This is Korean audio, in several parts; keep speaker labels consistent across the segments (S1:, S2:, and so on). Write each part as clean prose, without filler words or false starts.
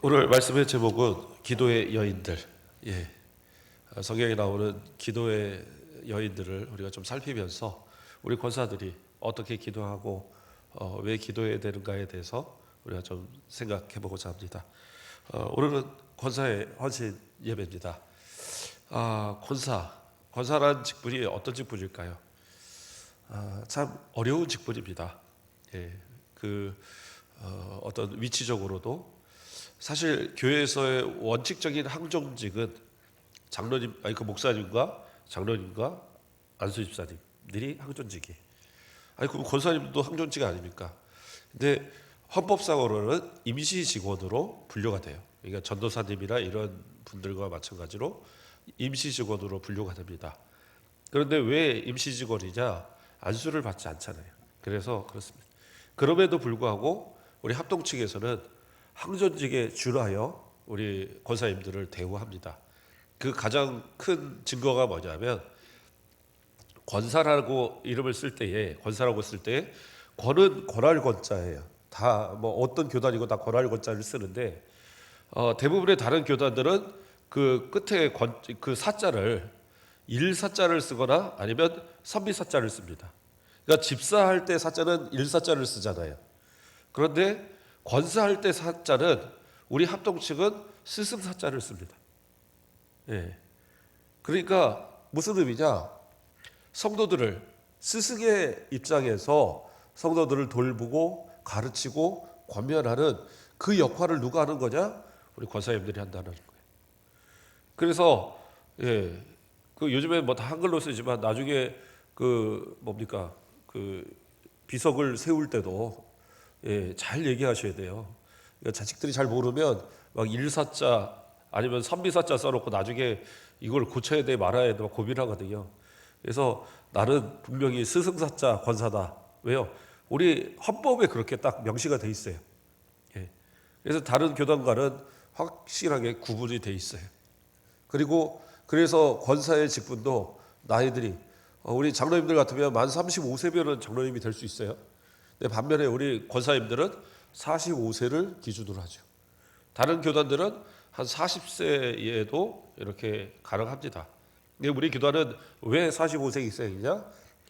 S1: 오늘 말씀의 제목은 기도의 여인들. 예, 성경에 나오는 기도의 여인들을 우리가 좀 살피면서 우리 권사들이 어떻게 기도하고 왜 기도해야 되는가에 대해서 우리가 좀 생각해보고자 합니다. 오늘은 권사의 헌신 예배입니다. 권사란 직분이 어떤 직분일까요? 참 어려운 직분입니다. 예, 어떤 위치적으로도 사실 교회에서의 원칙적인 항정직은 장로님, 그 목사님과 장로님과 안수 집사님들이 항존직이. 그럼 권사님도 항존직 아닙니까? 근데 헌법상으로는 임시 직원으로 분류가 돼요. 그러니까 전도사님이나 이런 분들과 마찬가지로 임시 직원으로 분류가 됩니다. 그런데 왜 임시 직원이냐? 안수를 받지 않잖아요. 그래서 그렇습니다. 그럼에도 불구하고 우리 합동 측에서는 항존직에 준하여 우리 권사님들을 대우합니다. 그 가장 큰 증거가 뭐냐면 권사라고 이름을 쓸 때에 권사라고 쓸 때에 권은 권할 권자예요. 다 뭐 어떤 교단이고 다 권할 권자를 쓰는데 대부분의 다른 교단들은 그 끝에 그 사자를 일사자를 쓰거나 아니면 선비사자를 씁니다. 그러니까 집사할 때 사자는 일사자를 쓰잖아요. 그런데 권사할 때 사자는 우리 합동 측은 스승사자를 씁니다. 예. 그러니까 무슨 의미냐? 성도들을 스승의 입장에서 성도들을 돌보고 가르치고 권면하는 그 역할을 누가 하는 거냐? 우리 권사님들이 한다는 거예요. 그래서 그 요즘에 뭐 다 한글로 쓰지만 나중에 그 뭡니까? 그 비석을 세울 때도 잘 얘기하셔야 돼요. 그러니까 자식들이 잘 모르면 막 일사자 아니면 선비사자 써놓고 나중에 이걸 고쳐야 돼 말아야 돼 고민하거든요. 그래서 나는 분명히 스승사자 권사다. 왜요? 우리 헌법에 그렇게 딱 명시가 돼 있어요. 그래서 다른 교단과는 확실하게 구분이 돼 있어요. 그리고 그래서 권사의 직분도 나이들이 우리 장로님들 같으면 만 35세면 장로님이 될 수 있어요. 근데 반면에 우리 권사님들은 45세를 기준으로 하죠. 다른 교단들은 한 40세에도 이렇게 가능합니다. 근데 우리 교단은 왜 45세 이상이냐?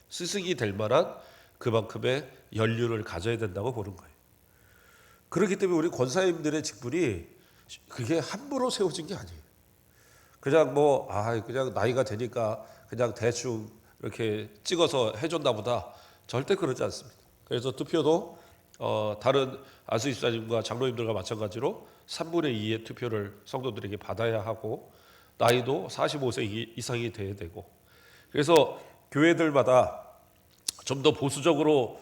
S1: 스승이 될 만한 그만큼의 연륜을 가져야 된다고 보는 거예요. 그렇기 때문에 우리 권사님들의 직분이 그게 함부로 세워진 게 아니에요. 그냥 그냥 나이가 되니까 그냥 대충 이렇게 찍어서 해줬나 보다. 절대 그러지 않습니다. 그래서 투표도 다른 안수 집사님과 장로님들과 마찬가지로 3분의 2의 투표를 성도들에게 받아야 하고 나이도 45세 이상이 돼야 되고 그래서 교회들마다 좀 더 보수적으로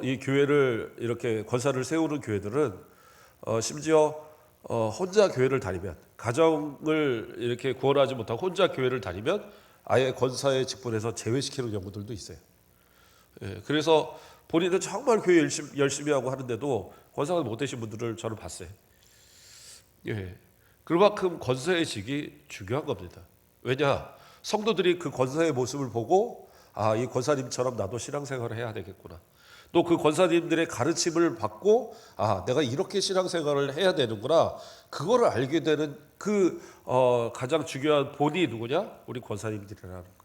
S1: 이 교회를 이렇게 권사를 세우는 교회들은 심지어 혼자 교회를 다니면 가정을 이렇게 구원하지 못하고 혼자 교회를 다니면 아예 권사의 직분에서 제외시키는 경우들도 있어요. 그래서 본인은 정말 교회 열심히 하고 하는데도 권사가 못 되신 분들을 저는 봤어요. 그만큼 권사의 직이 중요한 겁니다. 왜냐? 성도들이 그 권사의 모습을 보고 이 권사님처럼 나도 신앙생활을 해야 되겠구나. 또 그 권사님들의 가르침을 받고 내가 이렇게 신앙생활을 해야 되는구나. 그거를 알게 되는 그 가장 중요한 본이 누구냐? 우리 권사님들이라는 거예요.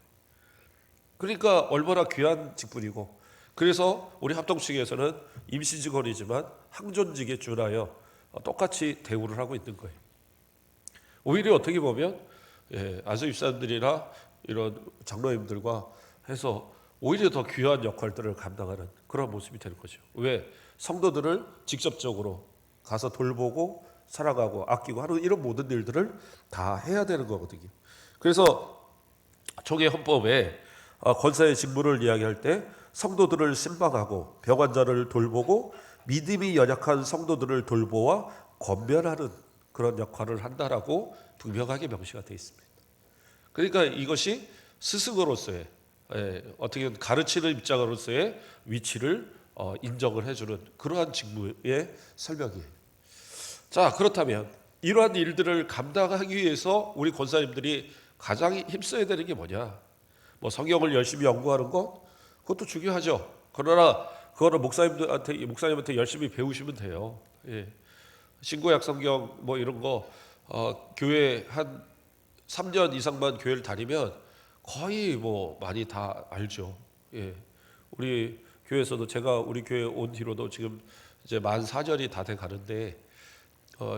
S1: 그러니까 얼마나 귀한 직분이고 그래서 우리 합동측에서는 임시직원이지만 항존직에 준하여 똑같이 대우를 하고 있는 거예요. 오히려 어떻게 보면 안수 집사님들이나 이런 장로님들과 해서 오히려 더 귀한 역할들을 감당하는 그런 모습이 되는 거죠. 왜? 성도들을 직접적으로 가서 돌보고 살아가고 아끼고 하는 이런 모든 일들을 다 해야 되는 거거든요. 그래서 총회 헌법에 권사의 직무를 이야기할 때 성도들을 신방하고 병 환자를 돌보고 믿음이 연약한 성도들을 돌보아 권면하는 그런 역할을 한다라고 분명하게 명시가 되어 있습니다. 그러니까 이것이 스승으로서의 어떻게 가르치는 입장으로서의 위치를 인정을 해주는 그러한 직무의 설명이에요. 자, 그렇다면 이러한 일들을 감당하기 위해서 우리 권사님들이 가장 힘써야 되는 게 뭐냐? 성경을 열심히 연구하는 것 그것도 중요하죠. 그러나 그거를 목사님한테 열심히 배우시면 돼요. 신구약 성경 뭐 이런 거 교회 한 3년 이상만 교회를 다니면 거의 뭐 많이 다 알죠. 예. 우리 교회에서도 제가 우리 교회 온 뒤로도 지금 이제 만 4년이 다 돼 가는데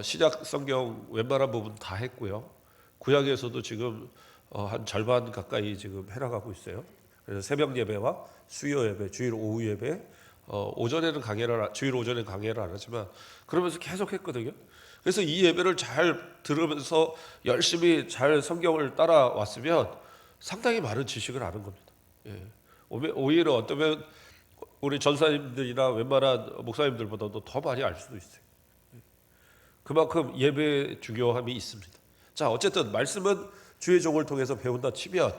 S1: 신약 성경 웬만한 부분 다 했고요. 구약에서도 지금 한 절반 가까이 지금 해나가고 있어요. 그래서 새벽 예배와 수요 예배, 주일 오후 예배, 오전에는 주일 오전에 강해를 안 하지만 그러면서 계속 했거든요. 그래서 이 예배를 잘 들으면서 열심히 잘 성경을 따라왔으면 상당히 많은 지식을 아는 겁니다. 예. 오히려 어쩌면 우리 전사님들이나 웬만한 목사님들보다도 더 많이 알 수도 있어요. 그만큼 예배의 중요함이 있습니다. 자, 어쨌든 말씀은 주의 종을 통해서 배운다 치면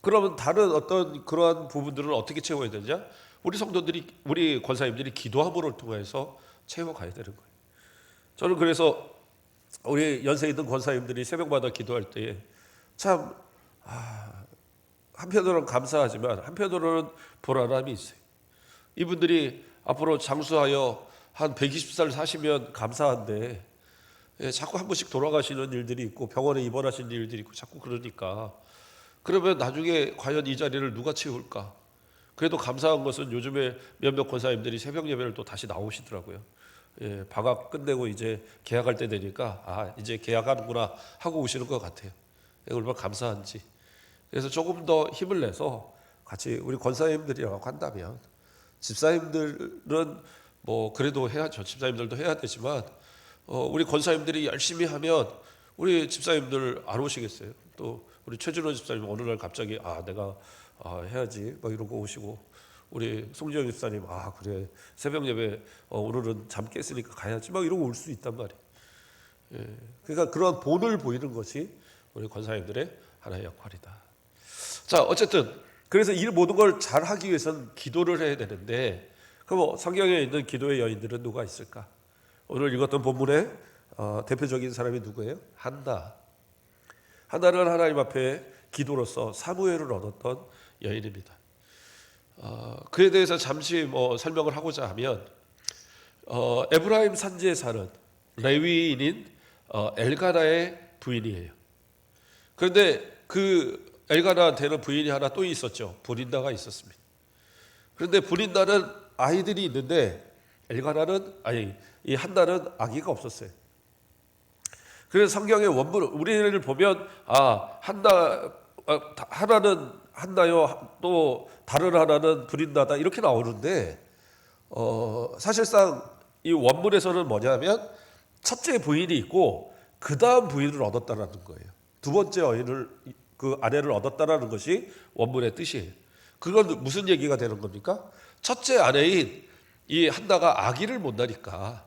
S1: 그러면 다른 어떤 그러한 부분들을 어떻게 채워야 되냐? 우리 성도들이, 우리 권사님들이 기도함으로 통해서 채워가야 되는 거예요. 저는 그래서 우리 연세 있는 권사님들이 새벽마다 기도할 때에 참 한편으로는 감사하지만 한편으로는 불안함이 있어요. 이분들이 앞으로 장수하여 한 120살 사시면 감사한데 자꾸 한 번씩 돌아가시는 일들이 있고 병원에 입원하시는 일들이 있고 자꾸 그러니까 그러면 나중에 과연 이 자리를 누가 채울까? 그래도 감사한 것은 요즘에 몇몇 권사님들이 새벽 예배를 또 다시 나오시더라고요. 예, 방학 끝내고 이제 개학할 때 되니까 이제 개학하는구나 하고 오시는 것 같아요. 얼마나 감사한지. 그래서 조금 더 힘을 내서 같이 우리 권사님들이라고 한다면 집사님들은 뭐 그래도 해야죠. 집사님들도 해야 되지만 우리 권사님들이 열심히 하면 우리 집사님들 안 오시겠어요? 또 우리 최준호 집사님 어느 날 갑자기 내가 해야지 막 이러고 오시고 우리 송지영 집사님 그래 새벽 예배 오늘은 잠 깼으니까 가야지 막 이러고 올 수 있단 말이에요. 예. 그러니까 그런 본을 보이는 것이 우리 권사님들의 하나의 역할이다. 자, 어쨌든 그래서 이 모든 걸 잘하기 위해서는 기도를 해야 되는데 그럼 성경에 있는 기도의 여인들은 누가 있을까? 오늘 읽었던 본문에 대표적인 사람이 누구예요? 한나. 한나는 하나님 앞에 기도로서 사무엘을 얻었던 여인입니다. 그에 대해서 잠시 뭐 설명을 하고자 하면 에브라임 산지에 사는 레위인인 엘가나의 부인이에요. 그런데 그 엘가나한테는 부인이 하나 또 있었죠. 브린다가 있었습니다. 그런데 브린다는 아이들이 있는데 이 한나는 아기가 없었어요. 그래서 성경의 원문 우리를 보면 하나는 한나요 또 다른 하나는 브린다다 이렇게 나오는데 사실상 이 원문에서는 뭐냐면 첫째 부인이 있고 그 다음 부인을 얻었다라는 거예요. 두 번째 그 아내를 얻었다라는 것이 원문의 뜻이에요. 그건 무슨 얘기가 되는 겁니까? 첫째 아내인 이 한나가 아기를 못 낳으니까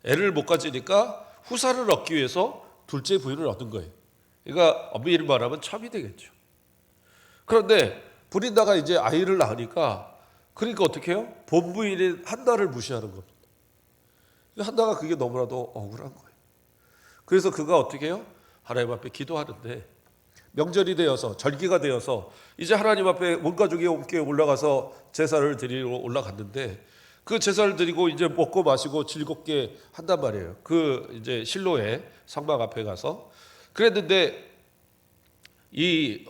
S1: 애를 못 가지니까 후사를 얻기 위해서 둘째 부인을 얻은 거예요. 그러니까 엄밀히 말하면 첩이 되겠죠. 그런데 브린다가 이제 아이를 낳으니까 그러니까 어떻게 해요? 본부인인 한나를 무시하는 겁니다. 한나가 그게 너무나도 억울한 거예요. 그래서 그가 어떻게 해요? 하나님 앞에 기도하는데 명절이 되어서 절기가 되어서 이제 하나님 앞에 온 가족이 함께 올라가서 제사를 드리러 올라갔는데 그 제사를 드리고 이제 먹고 마시고 즐겁게 한단 말이에요. 그 이제 실로의 성막 앞에 가서 그랬는데 이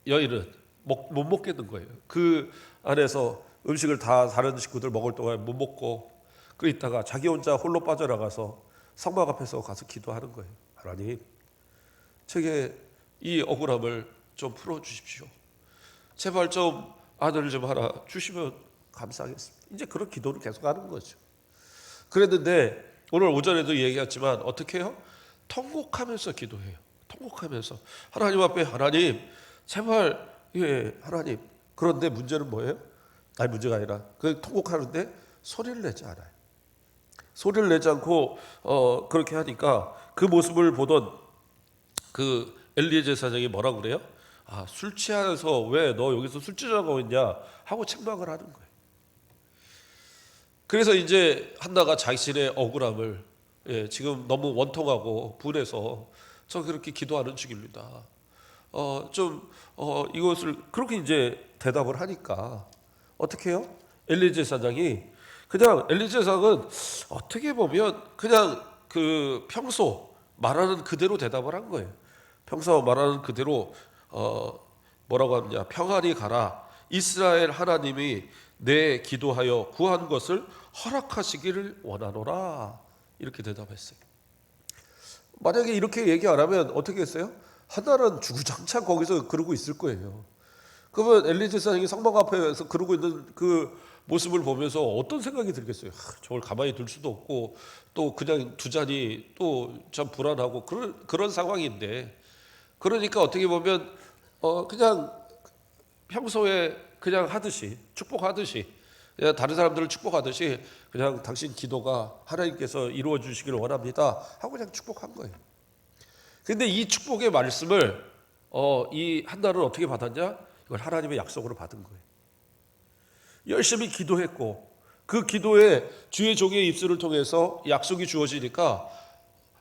S1: 여인은 못 먹겠는 거예요. 그 안에서 음식을 다 다른 식구들 먹을 동안 못 먹고 그 있다가 자기 혼자 홀로 빠져나가서 성막 앞에서 가서 기도하는 거예요. 하나님, 제게 이 억울함을 좀 풀어주십시오. 제발 좀 아들을 좀 하나 주시면 감사하겠습니다. 이제 그런 기도를 계속하는 거죠. 그랬는데 오늘 오전에도 얘기했지만 어떻게 해요? 통곡하면서 기도해요. 통곡하면서 하나님 앞에 하나님 제발 하나님. 그런데 문제는 뭐예요? 문제가 아니라 그 통곡하는데 소리를 내지 않아요. 소리를 내지 않고 그렇게 하니까 그 모습을 보던 그 엘리야 제사장이 뭐라고 그래요? 술 취해서 왜 너 여기서 술 취하고 있냐 하고 책망을 하는 거예요. 그래서 이제 한나가 자신의 억울함을 지금 너무 원통하고 분해서 저 그렇게 기도하는 중입니다. 이것을 그렇게 이제 대답을 하니까 어떻게 해요? 엘리야 제사장이 그냥 엘리 제사장은 어떻게 보면 그냥 그 평소 말하는 그대로 대답을 한 거예요. 평소 말하는 그대로 뭐라고 하느냐, 평안히 가라. 이스라엘 하나님이 내 기도하여 구한 것을 허락하시기를 원하노라. 이렇게 대답했어요. 만약에 이렇게 얘기 안 하면 어떻게 했어요? 하나는 주구장창 거기서 그러고 있을 거예요. 그러면 엘리 제사장이 성막 앞에서 그러고 있는 그 모습을 보면서 어떤 생각이 들겠어요? 저걸 가만히 둘 수도 없고 또 그냥 두자니 또 참 불안하고 그런 상황인데, 그러니까 어떻게 보면 그냥 평소에 그냥 하듯이 축복하듯이, 그냥 다른 사람들을 축복하듯이 그냥 당신 기도가 하나님께서 이루어 주시기를 원합니다 하고 그냥 축복한 거예요. 근데 이 축복의 말씀을 이 한나는 어떻게 받았냐? 이걸 하나님의 약속으로 받은 거예요. 열심히 기도했고 그 기도에 주의 종의 입술을 통해서 약속이 주어지니까,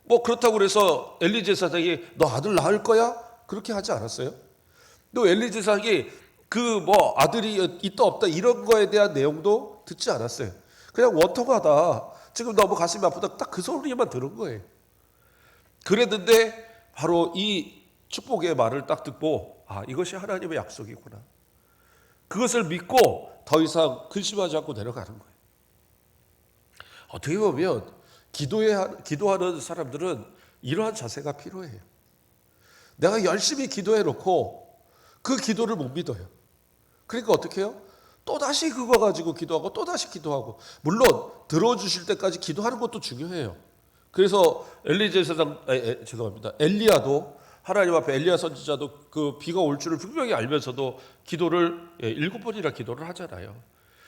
S1: 뭐 그렇다고 그래서 엘리 제사장이 너 아들 낳을 거야? 그렇게 하지 않았어요. 또 엘리 제사장이 그 뭐 아들이 있다 없다 이런 거에 대한 내용도 듣지 않았어요. 그냥 원통하다, 지금 너무 가슴이 아프다, 딱 그 소리만 들은 거예요. 그랬는데 바로 이 축복의 말을 딱 듣고 이것이 하나님의 약속이구나, 그것을 믿고 더 이상 근심하지 않고 내려가는 거예요. 어떻게 보면 기도하는 사람들은 이러한 자세가 필요해요. 내가 열심히 기도해 놓고 그 기도를 못 믿어요. 그러니까 어떻게 해요? 또다시 그거 가지고 기도하고 또다시 기도하고, 물론 들어주실 때까지 기도하는 것도 중요해요. 그래서 죄송합니다. 엘리야도 하나님 앞에, 엘리야 선지자도 그 비가 올 줄을 분명히 알면서도 기도를 7번이나 기도를 하잖아요.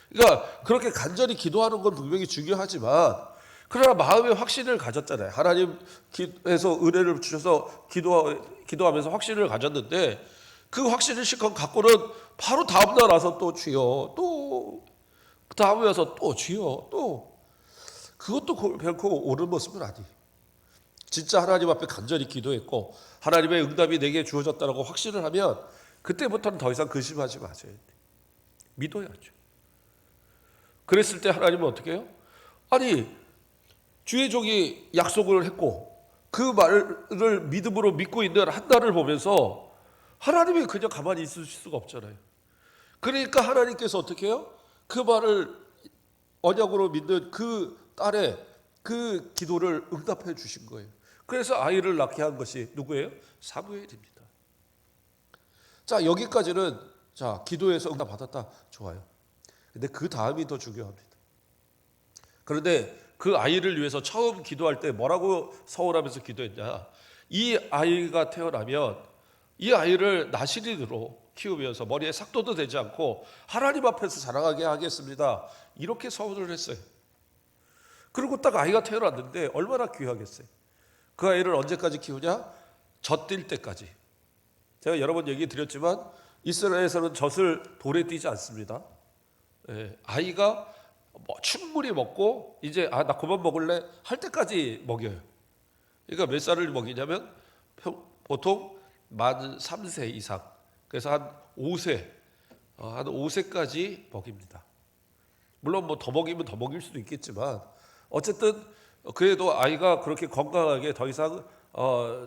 S1: 그러니까 그렇게 간절히 기도하는 건 분명히 중요하지만, 그러나 마음의 확신을 가졌잖아요. 하나님께서 은혜를 주셔서 기도하면서 확신을 가졌는데, 그 확신을 실컷 갖고는 바로 다음날 와서 또 주여, 또 다음에 와서 또 주여, 또 그것도 결코 옳은 모습은 아니에요. 진짜 하나님 앞에 간절히 기도했고 하나님의 응답이 내게 주어졌다고 확신을 하면 그때부터는 더 이상 근심하지 마세요. 믿어야죠. 그랬을 때 하나님은 어떻게 해요? 아니, 주의 종이 약속을 했고 그 말을 믿음으로 믿고 있는 한나를 보면서 하나님이 그냥 가만히 있을 수가 없잖아요. 그러니까 하나님께서 어떻게 해요? 그 말을 언약으로 믿는 그 딸의 그 기도를 응답해 주신 거예요. 그래서 아이를 낳게 한 것이 누구예요? 사무엘입니다. 자, 여기까지는 기도해서 응답 받았다, 좋아요. 근데 그 다음이 더 중요합니다. 그런데 그 아이를 위해서 처음 기도할 때 뭐라고 서원하면서 기도했냐? 이 아이가 태어나면 이 아이를 나시린으로 키우면서 머리에 삭도도 되지 않고 하나님 앞에서 자랑하게 하겠습니다, 이렇게 서원을 했어요. 그리고 딱 아이가 태어났는데 얼마나 귀하겠어요. 그 아이를 언제까지 키우냐? 젖뛸 때까지. 제가 여러 번 얘기 드렸지만 이스라엘에서는 젖을 돌에 띄지 않습니다. 아이가 충분히 먹고 이제 나 그만 먹을래 할 때까지 먹여요. 그러니까 몇 살을 먹이냐면 보통 만 3세 이상, 그래서 한 5세까지 먹입니다. 물론 뭐 더 먹이면 더 먹일 수도 있겠지만 어쨌든 그래도 아이가 그렇게 건강하게 더 이상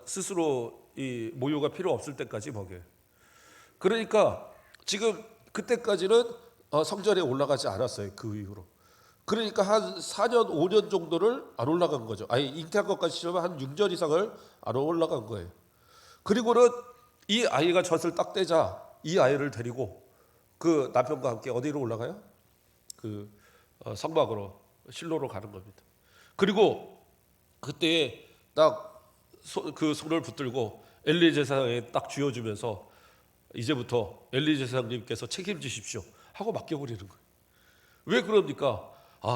S1: 스스로 이 모유가 필요 없을 때까지 먹여요. 그러니까 지금 그때까지는 성전에 올라가지 않았어요. 그 이후로. 그러니까 한 4년 5년 정도를 안 올라간 거죠. 아니, 잉태한 것까지 치면 한 6년 이상을 안 올라간 거예요. 그리고는 이 아이가 젖을 딱 떼자 이 아이를 데리고 그 남편과 함께 어디로 올라가요? 그 성막으로, 실로로 가는 겁니다. 그리고 그때 딱 그 손을 붙들고 엘리 제사장에 딱 쥐어주면서 이제부터 엘리 제사장님께서 책임지십시오 하고 맡겨버리는 거예요. 왜 그럽니까?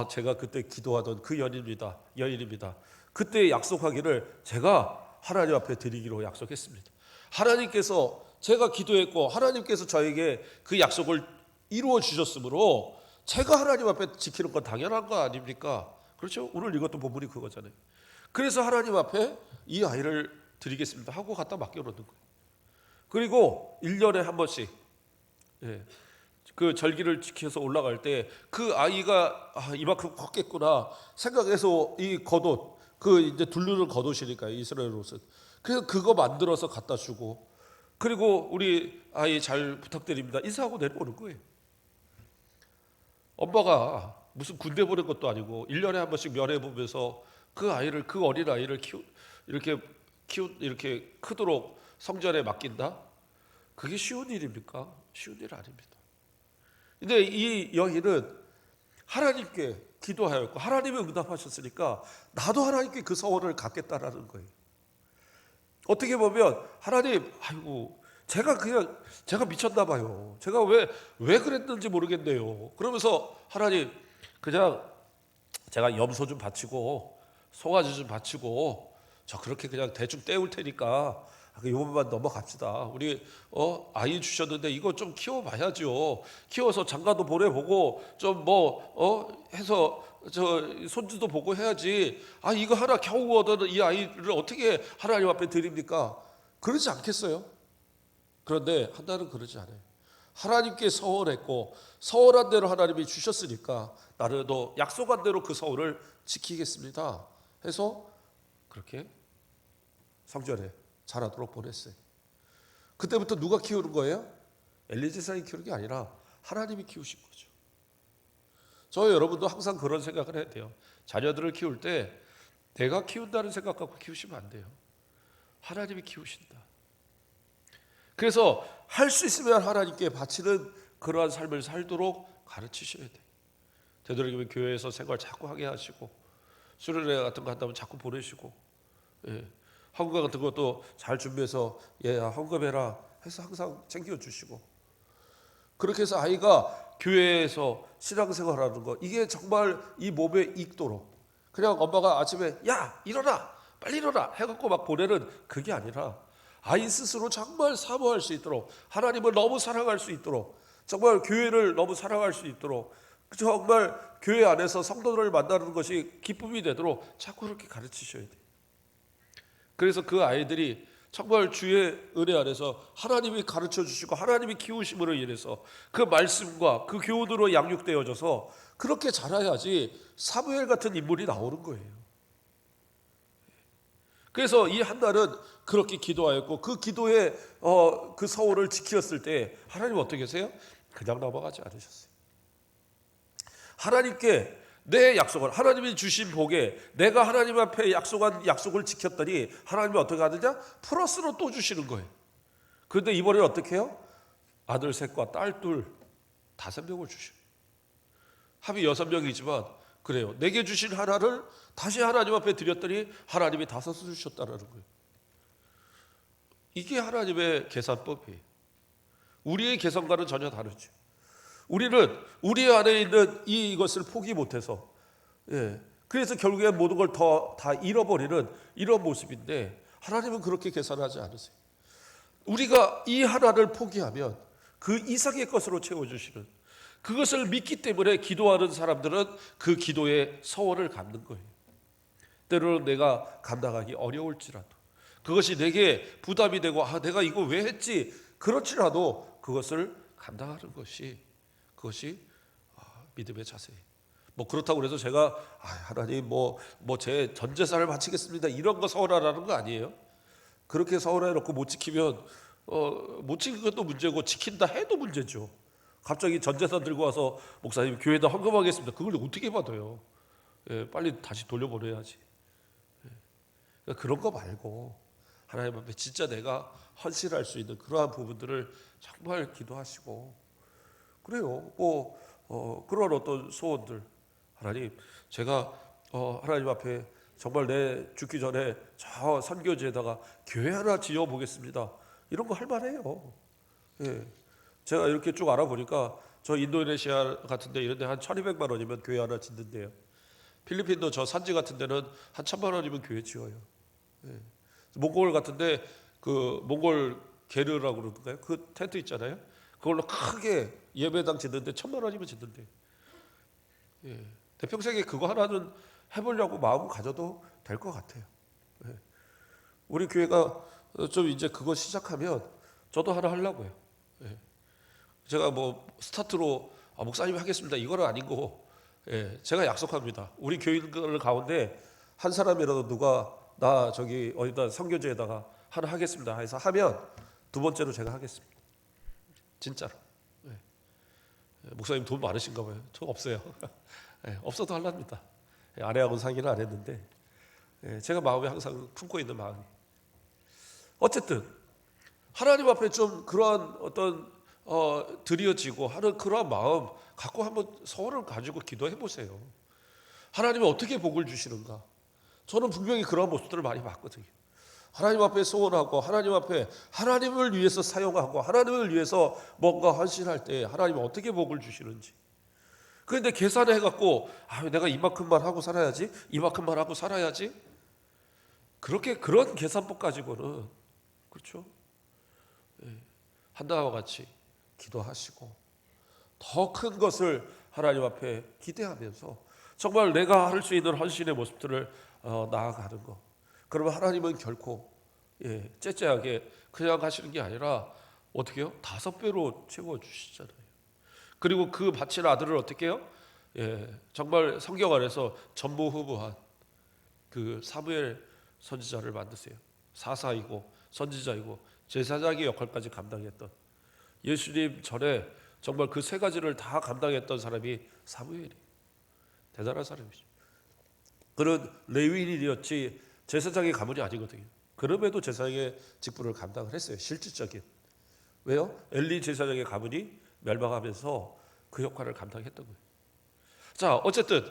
S1: 제가 그때 기도하던 그 여인입니다. 그때 약속하기를 제가 하나님 앞에 드리기로 약속했습니다. 하나님께서, 제가 기도했고 하나님께서 저에게 그 약속을 이루어 주셨으므로 제가 하나님 앞에 지키는 건 당연한 거 아닙니까? 그렇죠? 오늘 이것도 본문이 그거잖아요. 그래서 하나님 앞에 이 아이를 드리겠습니다 하고 갖다 맡겨놓는 거예요. 그리고 1년에 한 번씩 그 절기를 지켜서 올라갈 때 그 아이가 이만큼 컸겠구나 생각해서 이 겉옷 그 이제 둘르는 겉옷이니까 이스라엘 옷은 그래서 그거 만들어서 갖다 주고 그리고 우리 아이 잘 부탁드립니다 인사하고 내려오는 거예요. 엄마가 무슨 군대 보낸 것도 아니고 1년에 한 번씩 면회 보면서 그 아이를 그 어린 아이를 이렇게 크도록 성전에 맡긴다? 그게 쉬운 일입니까? 쉬운 일 아닙니다. 근데 이 여인은 하나님께 기도하였고 하나님이 응답하셨으니까 나도 하나님께 그 서원을 갖겠다라는 거예요. 어떻게 보면 하나님, 아이고 제가 미쳤나 봐요. 제가 왜 그랬는지 모르겠네요. 그러면서 하나님 그냥 제가 염소 좀 바치고 송아지 좀 바치고 저 그렇게 그냥 대충 때울 테니까 이번만 넘어갑시다. 우리 아이 주셨는데 이거 좀 키워봐야죠. 키워서 장가도 보내보고 좀 해서 저 손주도 보고 해야지. 이거 하나 겨우 얻은 이 아이를 어떻게 하나님 앞에 드립니까? 그러지 않겠어요? 그런데 한나는 그러지 않아요. 하나님께 서원했고 서원한 대로 하나님이 주셨으니까 나는 또 약속한 대로 그 서원을 지키겠습니다 해서 그렇게 성전에 자라도록 보냈어요. 그때부터 누가 키우는 거예요? 엘리제살이 키우는 게 아니라 하나님이 키우신 거죠. 저 여러분도 항상 그런 생각을 해야 돼요. 자녀들을 키울 때 내가 키운다는 생각 갖고 키우시면 안 돼요. 하나님이 키우신다. 그래서 할 수 있으면 하나님께 바치는 그러한 삶을 살도록 가르치셔야 돼요. 되도록이면 교회에서 생활 자꾸 하게 하시고 수련회 같은 거 한다면 자꾸 보내시고 헌금 같은 것도 잘 준비해서 헌금해라 해서 항상 챙겨주시고 그렇게 해서 아이가 교회에서 신앙생활하는 거 이게 정말 이 몸에 익도록 그냥 엄마가 아침에 야 일어나 빨리 일어나 해갖고 막 보내는 그게 아니라 아이 스스로 정말 사모할 수 있도록 하나님을 너무 사랑할 수 있도록 정말 교회를 너무 사랑할 수 있도록 정말 교회 안에서 성도들을 만나는 것이 기쁨이 되도록 자꾸 그렇게 가르치셔야 돼요. 그래서 그 아이들이 정말 주의 은혜 안에서 하나님이 가르쳐 주시고 하나님이 키우심으로 인해서 그 말씀과 그 교훈으로 양육되어져서 그렇게 자라야지 사무엘 같은 인물이 나오는 거예요. 그래서 이 한나는 그렇게 기도하였고 그 기도에 그 서원을 지켰을 때 하나님 어떻게 하세요? 그냥 넘어가지 않으셨어요. 하나님께 내 약속을 하나님이 주신 복에 내가 하나님 앞에 약속한 약속을 지켰더니 하나님이 어떻게 하느냐? 플러스로 또 주시는 거예요. 그런데 이번에 어떻게 해요? 아들 셋과 딸 둘 5명을 주셔요. 합이 6명이지만 그래요. 내게 주신 하나를 다시 하나님 앞에 드렸더니 하나님이 5을 주셨다는 거예요. 이게 하나님의 계산법이에요. 우리의 계산과는 전혀 다르죠. 우리는 우리 안에 있는 이것을 포기 못해서 그래서 결국에 모든 걸 다 잃어버리는 이런 모습인데 하나님은 그렇게 계산하지 않으세요. 우리가 이 하나를 포기하면 그 이상의 것으로 채워주시는 그것을 믿기 때문에 기도하는 사람들은 그 기도의 서원을 갖는 거예요. 때로는 내가 감당하기 어려울지라도 그것이 내게 부담이 되고 내가 이거 왜 했지 그렇지라도 그것을 감당하는 것이 그것이 믿음의 자세예요. 그렇다고 해서 제가 하나님 제 전 재산을 바치겠습니다 이런 거 서원하라는 거 아니에요. 그렇게 서원해 놓고 못 지키면 못 지킨 것도 문제고 지킨다 해도 문제죠. 갑자기 전 재산 들고 와서 목사님 교회에다 헌금하겠습니다. 그걸 어떻게 받아요? 빨리 다시 돌려보내야지. 그러니까 그런 거 말고 하나님 앞에 진짜 내가 헌신할 수 있는 그러한 부분들을 정말 기도하시고 그래요. 그런 어떤 소원들 하나님 제가 하나님 앞에 정말 내 죽기 전에 저 선교지에다가 교회 하나 지어보겠습니다. 이런 거 할 만해요. 제가 이렇게 쭉 알아보니까 저 인도네시아 같은 데 이런 데 한 1200만 원이면 교회 하나 짓는데요. 필리핀도 저 산지 같은 데는 한 1000만 원이면 교회 지어요. 몽골 같은 데 그 몽골 게르라고 그러던가요? 그 텐트 있잖아요. 그걸로 크게 예배당 짓는데 1000만 원이면 짓는데 내 평생에 그거 하나는 해보려고 마음 가져도 될 것 같아요. 우리 교회가 좀 이제 그거 시작하면 저도 하나 하려고요. 제가 뭐 스타트로 목사님 하겠습니다 이거는 아니고, 제가 약속합니다. 우리 교인들 가운데 한 사람이라도 누가 나 저기 어디다 선교제에다가 하나 하겠습니다 해서 하면 두 번째로 제가 하겠습니다. 진짜로. 목사님 돈 많으신가 봐요. 저 없어요. 없어도 하랍니다. 아내하고 상의는 안 했는데 제가 마음에 항상 품고 있는 마음이, 어쨌든 하나님 앞에 좀 그러한 어떤 드려지고 하는 그러한 마음 갖고 한번 소원을 가지고 기도해 보세요. 하나님이 어떻게 복을 주시는가. 저는 분명히 그러한 모습들을 많이 봤거든요. 하나님 앞에 소원하고 하나님 앞에 하나님을 위해서 사용하고 하나님을 위해서 뭔가 헌신할 때 하나님은 어떻게 복을 주시는지. 그런데 계산을 해갖고 내가 이만큼만 하고 살아야지, 이만큼만 하고 살아야지, 그런 계산법 가지고는, 그렇죠? 한나와 같이 기도하시고 더 큰 것을 하나님 앞에 기대하면서 정말 내가 할 수 있는 헌신의 모습들을 나아가는 것. 그러면 하나님은 결코 째째하게 그냥 하시는 게 아니라 어떻게 해요? 5배로 채워주시잖아요. 그리고 그 바친 아들을 어떻게 해요? 정말 성경 안에서 전무후무한 그 사무엘 선지자를 만드세요. 사사이고 선지자이고 제사장의 역할까지 감당했던, 예수님 전에 정말 그 3가지를 다 감당했던 사람이 사무엘이에요. 대단한 사람이죠. 그는 레위인이었지 제사장의 가문이 아니거든요. 그럼에도 제사장의 직분을 감당을 했어요. 실질적인. 왜요? 엘리 제사장의 가문이 멸망하면서 그 역할을 감당했던 거예요. 자, 어쨌든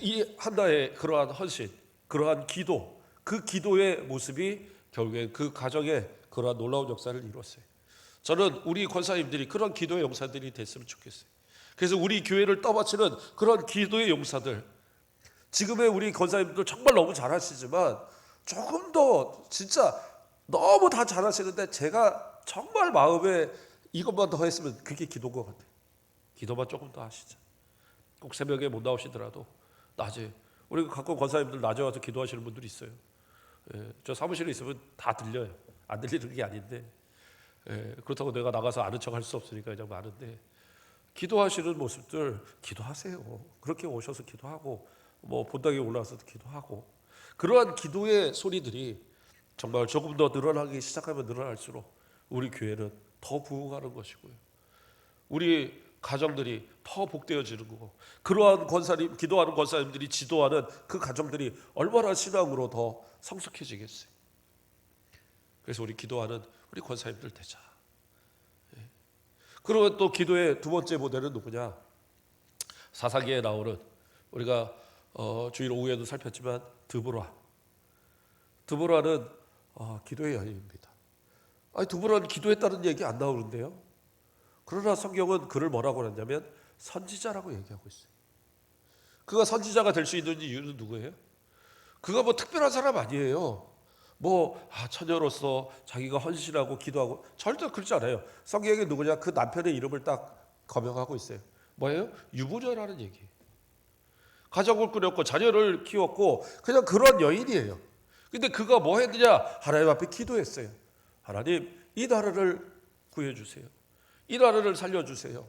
S1: 이 한나의 그러한 헌신, 그러한 기도, 그 기도의 모습이 결국에 그 가정에 그러한 놀라운 역사를 이루었어요. 저는 우리 권사님들이 그런 기도의 용사들이 됐으면 좋겠어요. 그래서 우리 교회를 떠받치는 그런 기도의 용사들, 지금의 우리 권사님들 정말 너무 잘하시지만 조금 더 진짜 너무 다 잘하시는데 제가 정말 마음에 이것만 더 했으면 그게 기도인 것 같아요. 기도만 조금 더 하시자. 꼭 새벽에 못 나오시더라도 낮에, 우리 가끔 권사님들 낮에 와서 기도하시는 분들이 있어요. 저 사무실에 있으면 다 들려요. 안 들리는 게 아닌데, 그렇다고 내가 나가서 아는 척 할 수 없으니까 그냥 많은데, 기도하시는 모습들 기도하세요. 그렇게 오셔서 기도하고 뭐 본당에 올라와서도 기도하고, 그러한 기도의 소리들이 정말 조금 더 늘어나기 시작하면 늘어날수록 우리 교회는 더 부흥하는 것이고요. 우리 가정들이 더 복되어지는 거고, 그러한 권사님, 기도하는 권사님들이 지도하는 그 가정들이 얼마나 신앙으로 더 성숙해지겠어요. 그래서 우리 기도하는 우리 권사님들 되자. 그리고 또 기도의 두 번째 모델은 누구냐? 사사기에 나오는, 우리가 주일 오후에도 살폈지만 드보라는 기도의 여인입니다. 드보라는 기도했다는 얘기 안 나오는데요. 그러나 성경은 그를 뭐라고 하냐면 선지자라고 얘기하고 있어요. 그가 선지자가 될 수 있는 이유는 누구예요? 그가 뭐 특별한 사람 아니에요. 처녀로서 자기가 헌신하고 기도하고, 절대 그렇지 않아요. 성경에 누구냐? 그 남편의 이름을 딱 거명하고 있어요. 뭐예요? 유부녀라는 얘기예요. 가정을 꾸렸고 자녀를 키웠고 그냥 그런 여인이에요. 근데 그가 뭐 했느냐? 하나님 앞에 기도했어요. 하나님, 이 나라를 구해주세요. 이 나라를 살려주세요.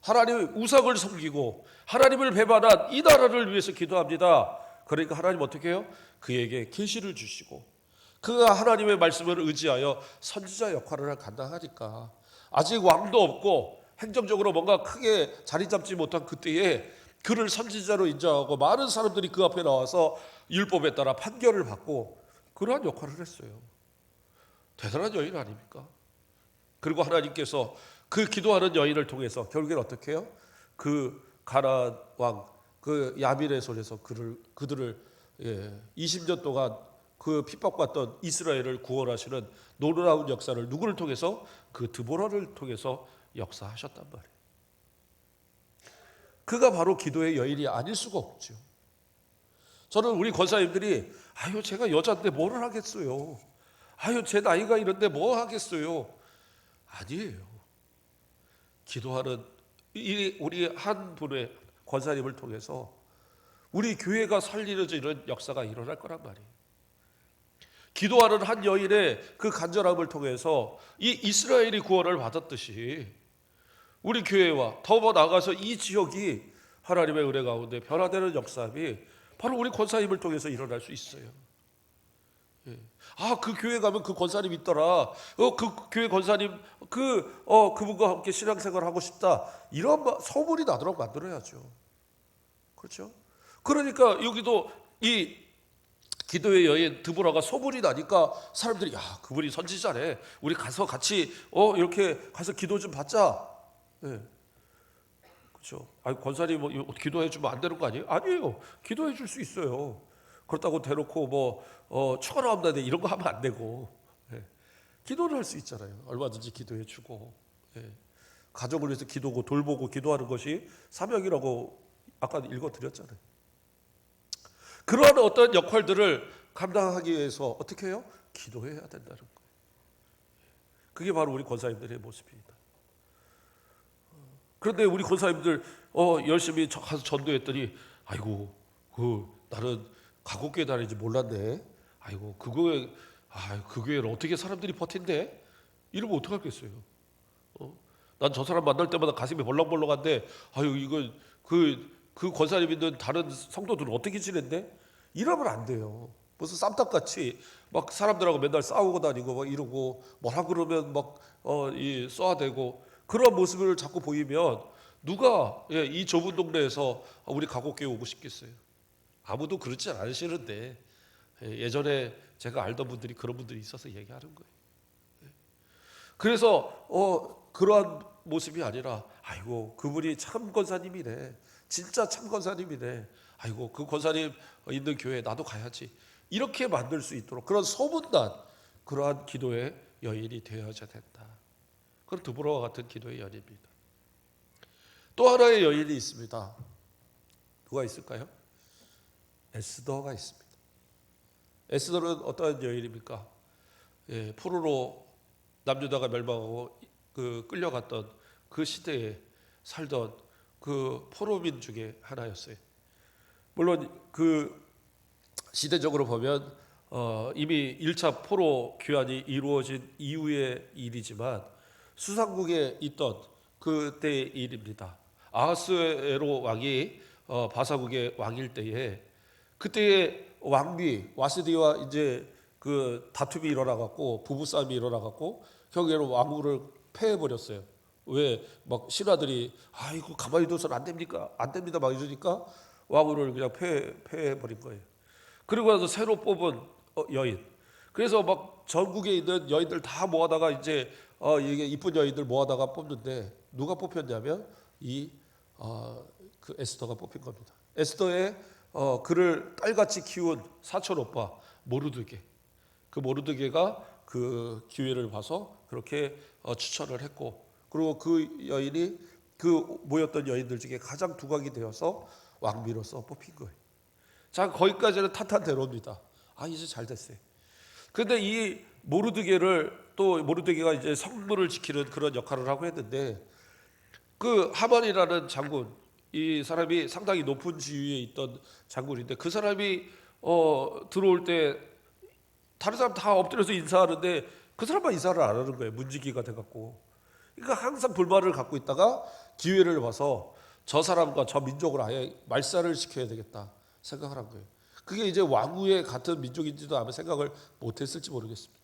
S1: 하나님, 우상을 섬기고 하나님을 배반한 이 나라를 위해서 기도합니다. 그러니까 하나님 어떻게 해요? 그에게 계시를 주시고, 그가 하나님의 말씀을 의지하여 선지자 역할을 감당하니까, 아직 왕도 없고 행정적으로 뭔가 크게 자리 잡지 못한 그때에 그를 선지자로 인정하고 많은 사람들이 그 앞에 나와서 율법에 따라 판결을 받고 그러한 역할을 했어요. 대단한 여인 아닙니까? 그리고 하나님께서 그 기도하는 여인을 통해서 결국엔 어떻게 해요? 그 가나안 왕, 그 야민의 손에서 그들을 20년 동안 그 핍박받던 이스라엘을 구원하시는 놀라운 역사를 누구를 통해서? 그 드보라를 통해서 역사하셨단 말이에요. 그가 바로 기도의 여인이 아닐 수가 없죠. 저는 우리 권사님들이 제가 여자인데 뭐를 하겠어요. 제 나이가 이런데 뭐 하겠어요. 아니에요. 기도하는 우리 한 분의 권사님을 통해서 우리 교회가 살리는 역사가 일어날 거란 말이에요. 기도하는 한 여인의 그 간절함을 통해서 이 이스라엘이 구원을 받았듯이 우리 교회와 더 나아가서 이 지역이 하나님의 은혜 가운데 변화되는 역사함이 바로 우리 권사님을 통해서 일어날 수 있어요. 아, 그 교회 가면 그 권사님 있더라. 그 교회 권사님 그분과 함께 신앙생활 하고 싶다. 이런 소문이 나도록 만들어야죠. 그렇죠? 그러니까 여기도 이 기도의 여인 드보라가 소문이 나니까 사람들이 야, 그분이 선지자네. 우리 가서 같이 이렇게 가서 기도 좀 받자. 네. 그렇죠? 아, 권사님 뭐 기도해 주면 안 되는 거 아니에요? 아니에요. 기도해 줄 수 있어요. 그렇다고 대놓고 축원합니다 이런 거 하면 안 되고, 기도를 할 수 있잖아요. 얼마든지 기도해 주고, 가족을 위해서 기도고 돌보고 기도하는 것이 사명이라고 아까 읽어드렸잖아요. 그러한 어떤 역할들을 감당하기 위해서 어떻게 해요? 기도해야 된다는 거예요. 그게 바로 우리 권사님들의 모습입니다. 그런데 우리 권사님들 열심히 가서 전도했더니 아이고 나는 가곡교회 다니지 몰랐네. 아이고 그 교회를 어떻게 사람들이 버틴대? 이러면 어떡하겠어요? 난 저 사람 만날 때마다 가슴이 벌렁벌렁한데 아유 이거 그 권사님 있는 다른 성도들은 어떻게 지낸대? 이러면 안 돼요. 무슨 쌈딱같이 막 사람들하고 맨날 싸우고 다니고 막 이러고 뭐라 그러면 이 쏘아대고 그런 모습을 자꾸 보이면 누가 이 좁은 동네에서 우리 가곡교회 오고 싶겠어요? 아무도 그렇지 않으시는데 예전에 제가 알던 분들이 그런 분들이 있어서 얘기하는 거예요. 그래서 그러한 모습이 아니라 아이고 그분이 참 권사님이네. 진짜 참 권사님이네. 아이고 그 권사님 있는 교회에 나도 가야지. 이렇게 만들 수 있도록 그런 소문난 그러한 기도의 여인이 되어야 된다. 그건 드보라와 같은 기도의 여인입니다. 또 하나의 여인이 있습니다. 누가 있을까요? 에스더가 있습니다. 에스더는 어떠한 여인입니까? 포로로 남유다가 멸망하고 끌려갔던 그 시대에 살던 그 포로민 중에 하나였어요. 물론 그 시대적으로 보면 이미 1차 포로 귀환이 이루어진 이후의 일이지만 수상국에 있던 그때의 일입니다. 아하스웨로 왕이 바사국의 왕일 때에 그때의 왕비 와스디와 이제 그 다툼이 일어나갖고 부부싸움이 일어나갖고 결국에는 왕후를 패해버렸어요. 왜 막 신하들이 이거 가만히 둬서는 안 됩니까? 안 됩니다 막 이러니까 왕후를 그냥 패해버린 거예요. 그리고 나서 새로 뽑은 여인. 그래서 막 전국에 있는 여인들 다 모아다가 이제 이게 이쁜 여인들 모아다가 뽑는데 누가 뽑혔냐면 그 에스더가 뽑힌 겁니다. 에스더의 그를 딸같이 키운 사촌 오빠 모르드게. 그 모르드게가 그 기회를 봐서 그렇게 추천을 했고, 그리고 그 여인이 그 모였던 여인들 중에 가장 두각이 되어서 왕비로서 뽑힌 거예요. 자, 거기까지는 탄탄대로입니다. 이제 잘 됐어요. 그런데 이 모르드게가 이제 성문을 지키는 그런 역할을 하고 했는데 그 하만이라는 장군, 이 사람이 상당히 높은 지위에 있던 장군인데 그 사람이 들어올 때 다른 사람 다 엎드려서 인사하는데 그 사람만 인사를 안 하는 거예요. 문지기가 돼갖고. 그러니까 항상 불만을 갖고 있다가 기회를 봐서 저 사람과 저 민족을 아예 말살을 시켜야 되겠다 생각을 한 거예요. 그게 이제 왕후의 같은 민족인지도 아마 생각을 못했을지 모르겠습니다.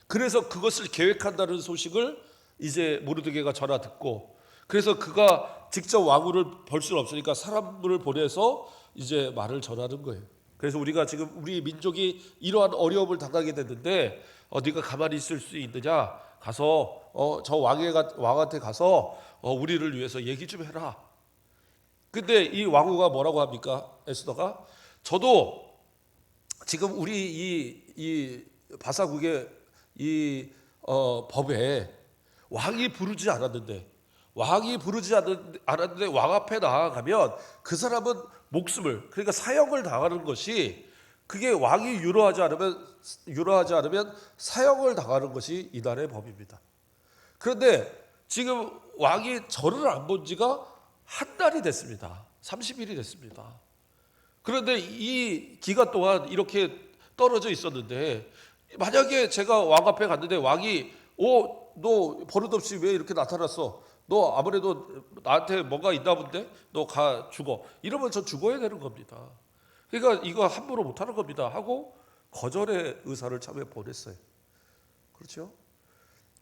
S1: 그래서 그것을 계획한다는 소식을 이제 모르드게가 전화 듣고, 그래서 그가 직접 왕후를 벌 수는 없으니까 사람을 보내서 이제 말을 전하는 거예요. 그래서 우리가 지금 우리 민족이 이러한 어려움을 당하게 됐는데 네가 가만히 있을 수 있느냐? 가서 저 왕한테 가서 우리를 위해서 얘기 좀 해라. 근데 이 왕후가 뭐라고 합니까? 에스더가 저도 지금 우리 이 바사국의 이 법에 왕이 부르지 않았는데 왕 앞에 나아가면 그 사람은 목숨을, 그러니까 사형을 당하는 것이, 그게 왕이 유로하지 않으면 사형을 당하는 것이 이날의 법입니다. 그런데 지금 왕이 절을 안 본 지가 한 달이 됐습니다. 30일이 됐습니다. 그런데 이 기간 동안 이렇게 떨어져 있었는데 만약에 제가 왕 앞에 갔는데 왕이 너 버릇없이 왜 이렇게 나타났어? 너 아무래도 나한테 뭔가 있나 본데 너 가 죽어. 이러면 저 죽어야 되는 겁니다. 그러니까 이거 함부로 못하는 겁니다 하고 거절의 의사를 참에 보냈어요. 그렇죠?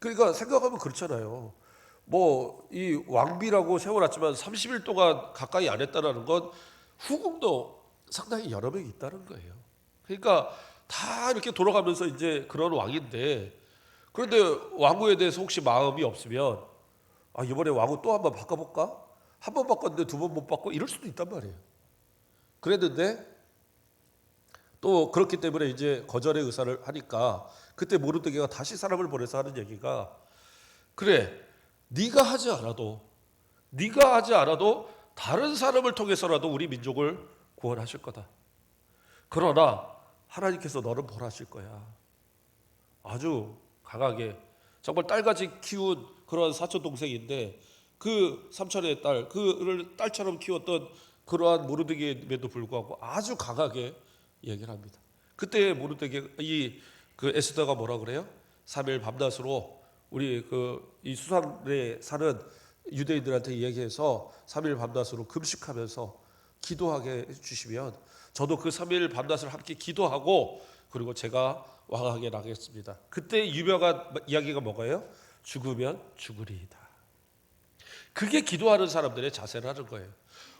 S1: 그러니까 생각하면 그렇잖아요. 뭐 이 왕비라고 세워놨지만 30일 동안 가까이 안 했다라는 건 후궁도 상당히 여러 명 있다는 거예요. 그러니까 다 이렇게 돌아가면서 이제 그런 왕인데, 그런데 왕후에 대해서 혹시 마음이 없으면 이번에 왕후 또 한번 바꿔볼까? 한 번 바꿨는데 두 번 못 바꿔 이럴 수도 있단 말이에요. 그랬는데 또 그렇기 때문에 이제 거절의 의사를 하니까 그때 모르드게가 다시 사람을 보내서 하는 얘기가, 그래 네가 하지 않아도 다른 사람을 통해서라도 우리 민족을 구원하실 거다. 그러나 하나님께서 너를 벌하실 거야. 아주 강하게 정말 딸같이 키운 그런 사촌 동생인데 그 삼촌의 딸, 그를 딸처럼 키웠던 그러한 모르드게임에도 불구하고 아주 강하게 얘기를 합니다. 그때 모르드게 그 에스더가 뭐라 그래요? 3일 밤낮으로 우리 이 수산에 사는 유대인들한테 얘기해서 3일 밤낮으로 금식하면서 기도하게 해주시면 저도 그 3일 밤낮을 함께 기도하고 그리고 제가 왕하게 나겠습니다. 그때 유명한 이야기가 뭐가요? 죽으면 죽으리이다. 그게 기도하는 사람들의 자세라는 거예요.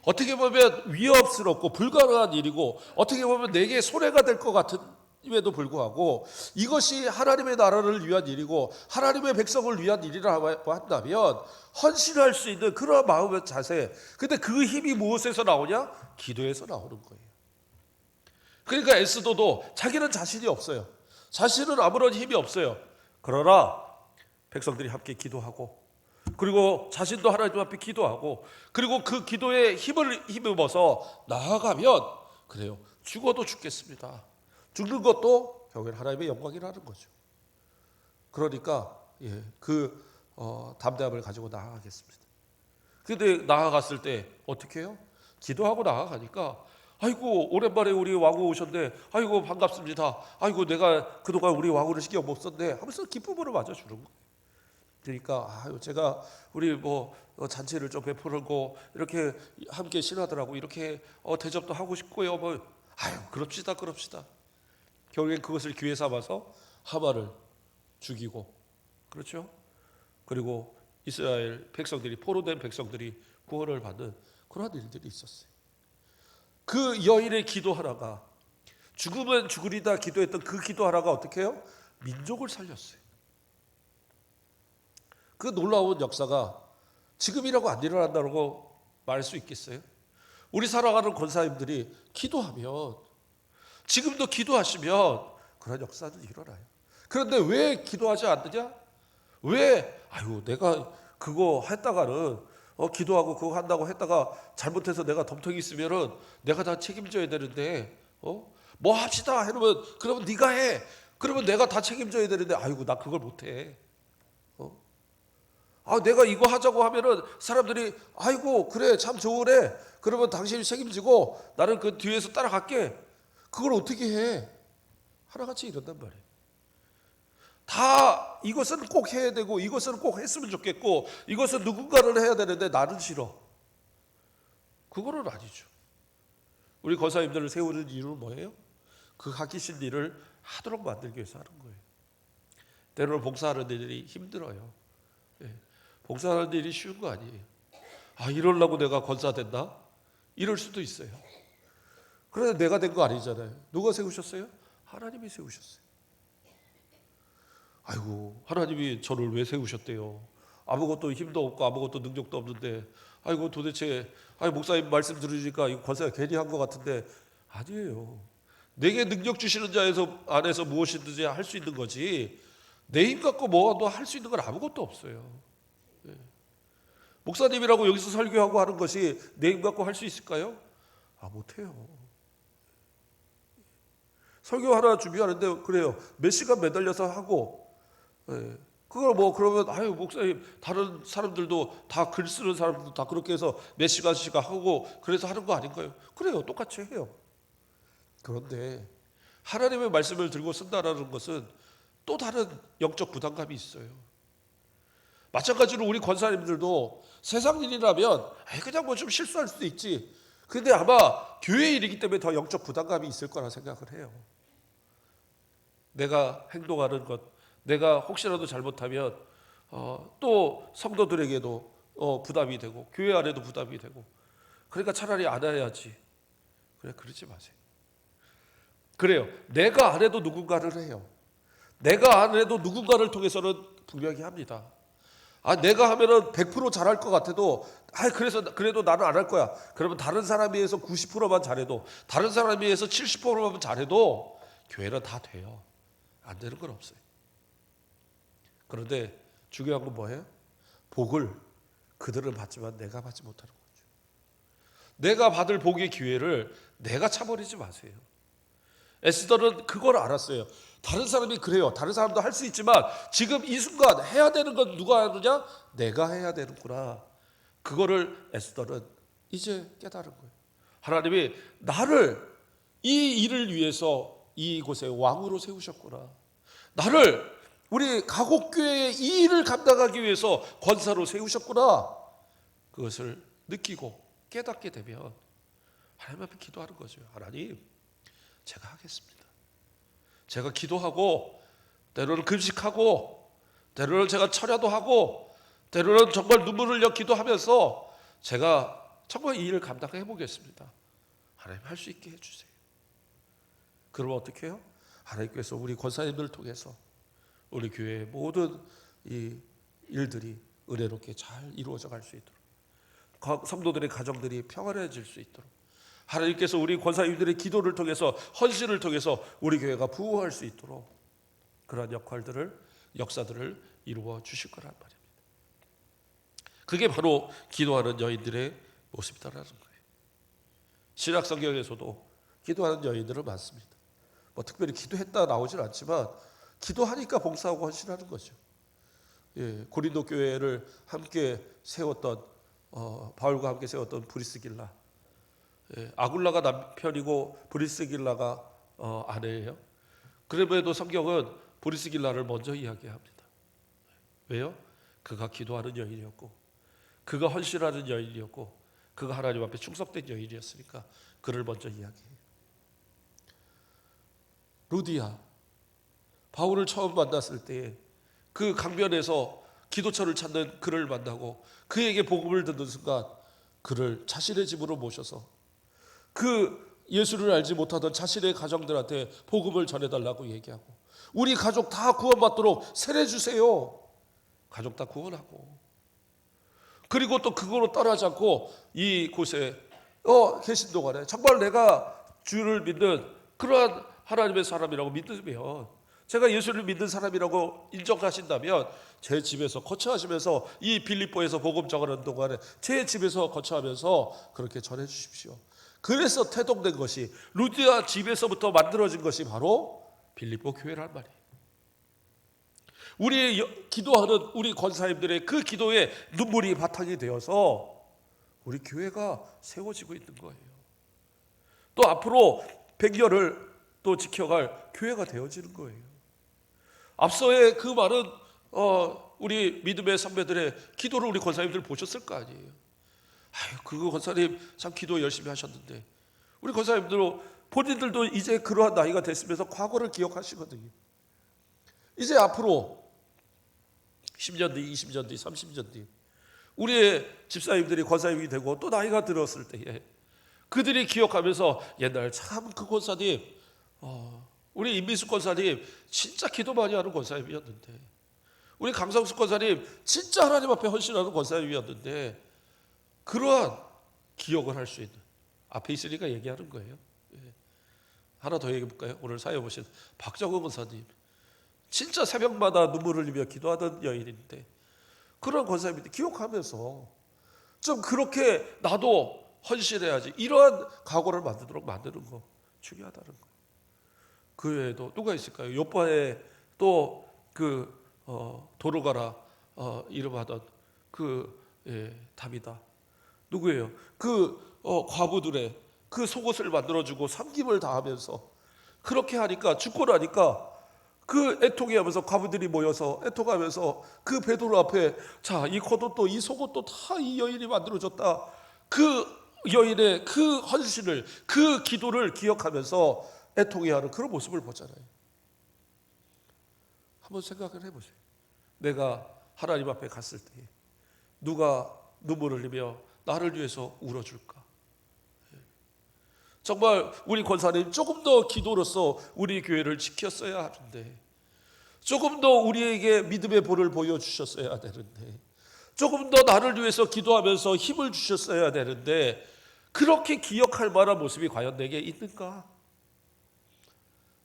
S1: 어떻게 보면 위협스럽고 불가능한 일이고 어떻게 보면 내게 손해가 될 것 같은 임에도 불구하고 이것이 하나님의 나라를 위한 일이고 하나님의 백성을 위한 일이라고 한다면 헌신할 수 있는 그런 마음의 자세. 근데 그 힘이 무엇에서 나오냐? 기도에서 나오는 거예요. 그러니까 에스더도 자기는 자신이 없어요. 자신은 아무런 힘이 없어요. 그러나 백성들이 함께 기도하고 그리고 자신도 하나님 앞에 기도하고 그리고 그 기도에 힘을 힘입어서 나아가면 그래요. 죽어도 죽겠습니다. 죽는 것도 결국엔 하나님의 영광이라는 거죠. 그러니까 담대함을 가지고 나아가겠습니다. 그런데 나아갔을 때 어떻게 해요? 기도하고 나아가니까 아이고 오랜만에 우리 왕후 오셨네. 아이고 반갑습니다. 아이고 내가 그동안 우리 왕후를 신경 못 썼네 하면서 기쁨으로 맞아주는 거예요. 그러니까 제가 우리 잔치를 좀 베풀고 이렇게 함께 신하들하고 이렇게 대접도 하고 싶고요. 그럽시다. 결국엔 그것을 기회 삼아서 하만을 죽이고 그렇죠. 그리고 이스라엘 백성들이 포로된 백성들이 구원을 받는 그런 일들이 있었어요. 그 여인의 기도 하나가 죽으면 죽으리다 기도했던 그 기도 하나가 어떻게 해요? 민족을 살렸어요. 그 놀라운 역사가 지금이라고 안 일어난다고 말할 수 있겠어요? 우리 살아가는 권사님들이 기도하면 지금도 기도하시면 그런 역사는 일어나요. 그런데 왜 기도하지 않느냐? 왜 내가 그거 했다가는 기도하고 그거 한다고 했다가 잘못해서 내가 덤텅이 있으면은 내가 다 책임져야 되는데 뭐 합시다 해놓으면 그러면 네가 해. 그러면 내가 다 책임져야 되는데 나 그걸 못해. 내가 이거 하자고 하면은 사람들이 그래 참 좋으네. 그러면 당신이 책임지고 나는 그 뒤에서 따라갈게. 그걸 어떻게 해? 하나같이 이런단 말이에요. 다 이것은 꼭 해야 되고 이것은 꼭 했으면 좋겠고 이것은 누군가를 해야 되는데 나는 싫어. 그거는 아니죠. 우리 권사님들을 세우는 이유는 뭐예요? 그 하기신 일을 하도록 만들기 위해서 하는 거예요. 때로는 봉사하는 일이 힘들어요. 봉사하는 일이 쉬운 거 아니에요. 이러려고 내가 권사 된다? 이럴 수도 있어요. 그런데 내가 된 거 아니잖아요. 누가 세우셨어요? 하나님이 세우셨어요. 하나님이 저를 왜 세우셨대요? 아무것도 힘도 없고 아무것도 능력도 없는데 도대체 목사님 말씀 들으니까 이 권사가 괜히 한 것 같은데 아니에요. 내게 능력 주시는 자에서 안에서 무엇이든지 할 수 있는 거지 내 힘 갖고 뭐도 할 수 있는 건 아무것도 없어요. 목사님이라고 여기서 설교하고 하는 것이 내 힘 갖고 할 수 있을까요? 못해요. 설교 하나 준비하는데 그래요. 몇 시간 매달려서 하고 그걸 그러면 목사님 다른 사람들도 다 글 쓰는 사람들도 다 그렇게 해서 몇 시간씩 하고 그래서 하는 거 아닌가요? 그래요. 똑같이 해요. 그런데 하나님의 말씀을 들고 쓴다라는 것은 또 다른 영적 부담감이 있어요. 마찬가지로 우리 권사님들도 세상 일이라면 그냥 뭐 좀 실수할 수도 있지. 근데 아마 교회 일이기 때문에 더 영적 부담감이 있을 거라 생각을 해요. 내가 행동하는 것, 내가 혹시라도 잘못하면 또 성도들에게도 부담이 되고 교회 안에도 부담이 되고, 그러니까 차라리 안 해야지. 그래, 그러지 마세요. 그래요. 내가 안 해도 누군가를 해요. 내가 안 해도 누군가를 통해서는 분명히 합니다. 내가 하면은 100% 잘할 것 같아도 그래도 나는 안 할 거야. 그러면 다른 사람에 의해서 90%만 잘해도, 다른 사람에 의해서 70%만 잘해도 교회는 다 돼요. 안 되는 건 없어요. 그런데 중요한 건 뭐예요? 복을 그들은 받지만 내가 받지 못하는 거죠. 내가 받을 복의 기회를 내가 차버리지 마세요. 에스더는 그걸 알았어요. 다른 사람이 그래요. 다른 사람도 할 수 있지만 지금 이 순간 해야 되는 건 누가 하느냐? 내가 해야 되는구나. 그거를 에스더는 이제 깨달은 거예요. 하나님이 나를 이 일을 위해서 이곳에 왕으로 세우셨구나. 나를 우리 가곡교회의 이 일을 감당하기 위해서 권사로 세우셨구나. 그것을 느끼고 깨닫게 되면 하나님 앞에 기도하는 거죠. 하나님, 제가 하겠습니다. 제가 기도하고, 때로는 금식하고, 때로는 제가 철야도 하고, 때로는 정말 눈물을 흘려 기도하면서 제가 정말 이 일을 감당해 보겠습니다. 하나님, 할 수 있게 해주세요. 그러면 어떻게 해요? 하나님께서 우리 권사님들을 통해서 우리 교회의 모든 이 일들이 은혜롭게 잘 이루어져 갈 수 있도록, 성도들의 가정들이 평안해질 수 있도록, 하나님께서 우리 권사님들의 기도를 통해서, 헌신을 통해서 우리 교회가 부흥할 수 있도록 그러한 역사들을 이루어 주실 거란 말입니다. 그게 바로 기도하는 여인들의 모습이다라는 거예요. 신약 성경에서도 기도하는 여인들은 많습니다. 뭐 특별히 기도했다 나오진 않지만 기도하니까 봉사하고 헌신하는 거죠. 고린도 교회를 함께 세웠던 바울과 함께 세웠던 브리스길라, 아굴라가 남편이고 브리스길라가 아내예요. 그럼에도 성경은 브리스길라를 먼저 이야기합니다. 왜요? 그가 기도하는 여인이었고, 그가 헌신하는 여인이었고, 그가 하나님 앞에 충성된 여인이었으니까 그를 먼저 이야기해요. 루디아, 바울을 처음 만났을 때 그 강변에서 기도처를 찾는 그를 만나고 그에게 복음을 듣는 순간 그를 자신의 집으로 모셔서 그 예수를 알지 못하던 자신의 가정들한테 복음을 전해달라고 얘기하고, 우리 가족 다 구원받도록 세례주세요. 가족 다 구원하고, 그리고 또 그거로 떠나지 않고 이곳에 계신 동안에 정말 내가 주를 믿는 그러한 하나님의 사람이라고 믿으면, 제가 예수를 믿는 사람이라고 인정하신다면 제 집에서 거처하시면서 이 빌립보에서 복음 전하는 동안에 제 집에서 거처하면서 그렇게 전해 주십시오. 그래서 태동된 것이, 루디아 집에서부터 만들어진 것이 바로 빌립보 교회란 말이에요. 우리 기도하는 우리 권사님들의 그 기도에 눈물이 바탕이 되어서 우리 교회가 세워지고 있는 거예요. 또 앞으로 100년을 또 지켜갈 교회가 되어지는 거예요. 앞서의 그 많은 우리 믿음의 선배들의 기도를 우리 권사님들 보셨을 거 아니에요. 그 권사님 참 기도 열심히 하셨는데, 우리 권사님들도 본인들도 이제 그러한 나이가 됐으면서 과거를 기억하시거든요. 이제 앞으로 10년 뒤, 20년 뒤, 30년 뒤 우리의 집사님들이 권사님이 되고 또 나이가 들었을 때에 그들이 기억하면서 옛날 참 그 권사님, 우리 임미숙 권사님 진짜 기도 많이 하는 권사님이었는데, 우리 강성숙 권사님 진짜 하나님 앞에 헌신하는 권사님이었는데, 그러한 기억을 할 수 있는, 앞에 있으니까 얘기하는 거예요. 하나 더 얘기해 볼까요? 오늘 사회 보신 박정은 권사님, 진짜 새벽마다 눈물을 흘리며 기도하던 여인인데, 그런 권사님인데 기억하면서 좀 그렇게 나도 헌신해야지, 이러한 각오를 만들도록 만드는 거 중요하다는 거예요. 그 외에도 누가 있을까요? 요바에 또 도르가라 이름하던 다비다 누구예요? 과부들의 그 속옷을 만들어주고 섬김을 다하면서 그렇게 하니까, 죽고 나니까 그 애통해하면서 과부들이 모여서 애통하면서 그 베드로 앞에 자, 이 겉옷도 이 속옷도 다 이 여인이 만들어줬다. 그 여인의 그 헌신을, 그 기도를 기억하면서 애통해하는 그런 모습을 보잖아요. 한번 생각을 해보세요. 내가 하나님 앞에 갔을 때 누가 눈물을 흘리며 나를 위해서 울어줄까? 정말 우리 권사님 조금 더 기도로서 우리 교회를 지켰어야 하는데, 조금 더 우리에게 믿음의 볼을 보여주셨어야 되는데, 조금 더 나를 위해서 기도하면서 힘을 주셨어야 되는데, 그렇게 기억할 만한 모습이 과연 내게 있는가?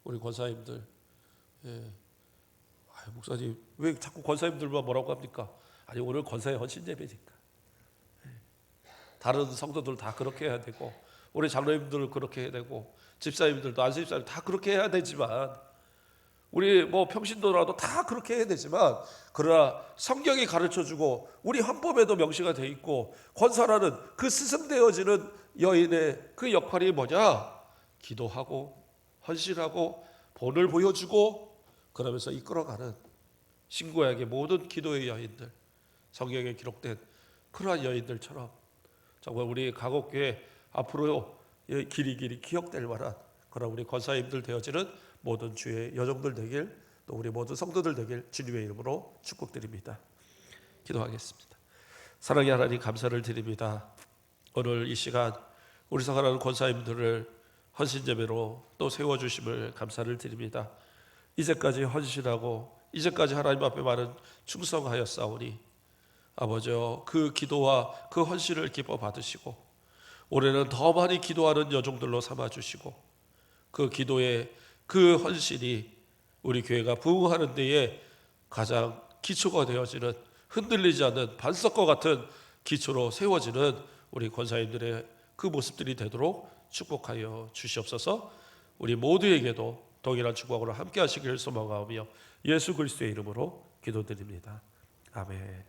S1: 우리 권사님들, 목사님 왜 자꾸 권사님들만 뭐라고 합니까? 아니, 오늘 권사의 헌신 예배니까. 다른 성도들 다 그렇게 해야 되고, 우리 장로님들 그렇게 해야 되고, 집사님들도 안수집사님 다 그렇게 해야 되지만, 우리 뭐 평신도라도 다 그렇게 해야 되지만, 그러나 성경이 가르쳐주고 우리 헌법에도 명시가 돼 있고 권사라는 그 스승되어지는 여인의 그 역할이 뭐냐? 기도하고 헌신하고 본을 보여주고 그러면서 이끌어가는 신구약의 모든 기도의 여인들, 성경에 기록된 그러한 여인들처럼 정말 우리 가곡교회 앞으로 길이 기억될 만한 그런 우리 권사님들 되어지는 모든 주의 여종들 되길, 또 우리 모든 성도들 되길 주님의 이름으로 축복드립니다. 기도하겠습니다. 사랑의 하나님, 감사를 드립니다. 오늘 이 시간 우리 사랑하는 권사님들을 헌신제배로 또 세워주심을 감사를 드립니다. 이제까지 헌신하고 이제까지 하나님 앞에 많은 충성하였사오니 아버지여, 그 기도와 그 헌신을 기뻐 받으시고 올해는 더 많이 기도하는 여종들로 삼아주시고, 그 기도의 그 헌신이 우리 교회가 부흥하는 데에 가장 기초가 되어지는, 흔들리지 않는 반석과 같은 기초로 세워지는 우리 권사님들의 그 모습들이 되도록 축복하여 주시옵소서. 우리 모두에게도 동일한 축복으로 함께 하시기를 소망하며 예수 그리스도의 이름으로 기도드립니다. 아멘.